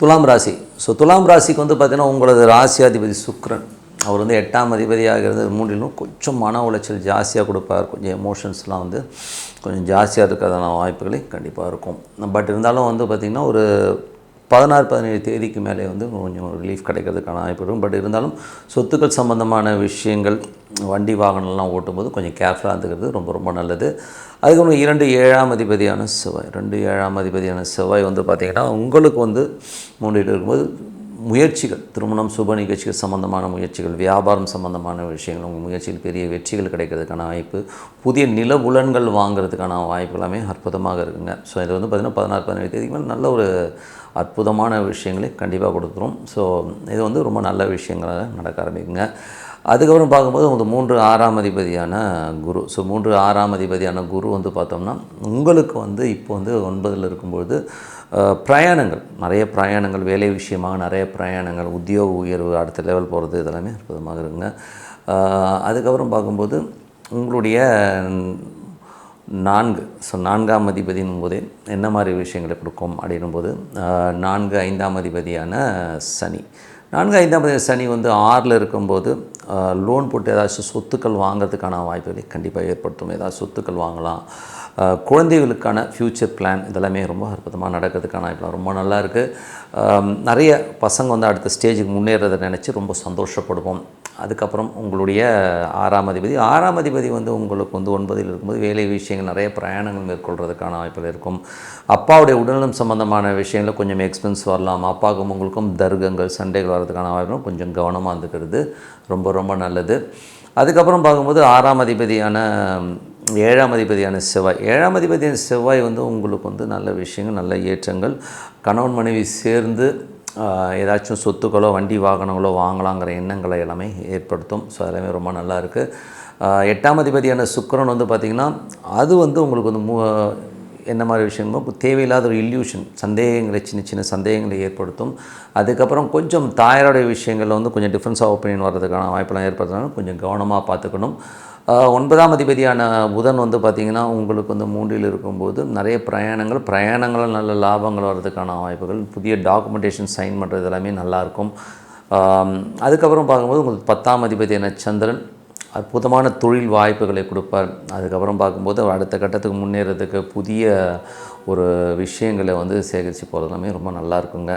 துலாம் ராசி. ஸோ துலாம் ராசிக்கு வந்து பார்த்திங்கன்னா உங்களது ராசியாதிபதி சுக்கிரன். அவர் வந்து 8ஆம் அதிபதியாகிறது 3லும் கொஞ்சம் மன உளைச்சல் ஜாஸ்தியாக கொடுப்பார். கொஞ்சம் எமோஷன்ஸ்லாம் வந்து கொஞ்சம் ஜாஸ்தியாக இருக்கிறதான வாய்ப்புகளே கண்டிப்பாக இருக்கும். பட் இருந்தாலும் வந்து பார்த்திங்கன்னா ஒரு 16-17 தேதிக்கு மேலே வந்து கொஞ்சம் ரிலீஃப் கிடைக்கிறதுக்கான வாய்ப்பு இருக்கும். பட் இருந்தாலும் சொத்துக்கள் சம்மந்தமான விஷயங்கள், வண்டி வாகனம்லாம் ஓட்டும்போது கொஞ்சம் கேர்ஃபுல்லாக இருந்துக்கிறது ரொம்ப ரொம்ப நல்லது. அதுக்கப்புறம் 2 அதிபதியான செவ்வாய். 7ஆம் அதிபதியான செவ்வாய் வந்து பார்த்திங்கன்னா உங்களுக்கு வந்து 3 இருக்கும்போது முயற்சிகள், திருமணம், சுப நிகழ்ச்சிகள் சம்மந்தமான முயற்சிகள், வியாபாரம் சம்மந்தமான விஷயங்கள், உங்கள் முயற்சியில் பெரிய வெற்றிகள் கிடைக்கிறதுக்கான வாய்ப்பு, புதிய நிலபுலன்கள் வாங்கிறதுக்கான வாய்ப்பு எல்லாமே அற்புதமாக இருக்குங்க. ஸோ இது வந்து பார்த்திங்கன்னா 16-17 தேதிக்கு மேலே நல்ல ஒரு அற்புதமான விஷயங்களை கண்டிப்பாக கொடுத்துரும். ஸோ இது வந்து ரொம்ப நல்ல விஷயங்களாக நடக்க ஆரம்பிக்குங்க. அதுக்கப்புறம் பார்க்கும்போது உங்களுக்கு 3-6ஆம் அதிபதியான குரு. ஸோ 3-6ஆம் அதிபதியான குரு வந்து பார்த்தோம்னா உங்களுக்கு வந்து இப்போ வந்து 9ல் இருக்கும்பொழுது பிரயாணங்கள், நிறைய பிரயாணங்கள், வேலை விஷயமாக நிறைய பிரயாணங்கள், உத்தியோக உயர்வு, அடுத்த லெவல் போகிறது, இதெல்லாமே அற்புதமாக இருக்குங்க. அதுக்கப்புறம் பார்க்கும்போது உங்களுடைய 4ஆம் அதிபதினும் போதே என்ன மாதிரி விஷயங்களை கொடுக்கும் அப்படின்னும்போது 4-5ஆம் அதிபதியான சனி. 4-5ஆம் அதிபதி சனி வந்து 6ல் இருக்கும்போது லோன் போட்டு ஏதாச்சும் சொத்துக்கள் வாங்கிறதுக்கான வாய்ப்புகளை கண்டிப்பாக ஏற்படுத்தும். ஏதாவது சொத்துக்கள் வாங்கலாம். குழந்தைகளுக்கான ஃப்யூச்சர் பிளான் இதெல்லாமே ரொம்ப அற்புதமாக நடக்கிறதுக்கான வாய்ப்பு ரொம்ப நல்லா இருக்குது. நிறைய பசங்க வந்து அடுத்த ஸ்டேஜுக்கு முன்னேறதை நினச்சி ரொம்ப சந்தோஷப்படுவோம். அதுக்கப்புறம் உங்களுடைய 6ஆம் அதிபதி வந்து உங்களுக்கு வந்து 9ல் இருக்கும்போது வேலை விஷயங்கள், நிறைய பிரயாணங்கள் மேற்கொள்கிறதுக்கான வாய்ப்புகள் இருக்கும். அப்பாவுடைய உடல்நலம் சம்மந்தமான விஷயங்களில் கொஞ்சம் எக்ஸ்பென்ஸ் வரலாம். அப்பாவுக்கும் உங்களுக்கும் தர்க்கங்கள், சண்டைகள் வர்றதுக்கான வாய்ப்புகள் கொஞ்சம் கவனமாக இருந்துக்கிறது ரொம்ப ரொம்ப நல்லது. அதுக்கப்புறம் பார்க்கும்போது 7ஆம் அதிபதியான செவ்வாய். 7ஆம் அதிபதியான செவ்வாய் வந்து உங்களுக்கு வந்து நல்ல விஷயங்கள், நல்ல ஏற்றங்கள், கணவன் மனைவி சேர்ந்து ஏதாச்சும் சொத்துக்களோ வண்டி வாகனங்களோ வாங்கலாங்கிற எண்ணங்களை எல்லாமே ஏற்படுத்தும். ஸோ அதெல்லாமே ரொம்ப நல்லா இருக்குது. 8ஆம் அதிபதியான சுக்கிரன் வந்து பார்த்திங்கன்னா அது வந்து உங்களுக்கு வந்து என்ன மாதிரி விஷயமோ தேவையில்லாத ஒரு இல்யூஷன், சந்தேகங்களை, சின்ன சின்ன சந்தேகங்களை ஏற்படுத்தும். அதுக்கப்புறம் கொஞ்சம் தாயாருடைய விஷயங்களில் வந்து கொஞ்சம் டிஃப்ரென்ஸ் ஆஃப் ஒப்பீனியன் வர்றதுக்கான வாய்ப்பெல்லாம் ஏற்படுத்துனாலும் கொஞ்சம் கவனமாக பார்த்துக்கணும். 9ஆம் அதிபதியான புதன் வந்து பார்த்திங்கன்னா உங்களுக்கு வந்து 3ல் இருக்கும்போது நிறைய பிரயாணங்கள் நல்ல லாபங்கள் வர்றதுக்கான வாய்ப்புகள், புதிய டாக்குமெண்டேஷன் சைன் பண்ணுறது எல்லாமே நல்லாயிருக்கும். அதுக்கப்புறம் பார்க்கும்போது உங்களுக்கு 10ஆம் அதிபதியான சந்திரன் அற்புதமான தொழில் வாய்ப்புகளை கொடுப்பார். அதுக்கப்புறம் பார்க்கும்போது அடுத்த கட்டத்துக்கு முன்னேறதுக்கு புதிய ஒரு விஷயங்களை வந்து சேகரித்து போகிறது எல்லாமே ரொம்ப நல்லா இருக்குங்க.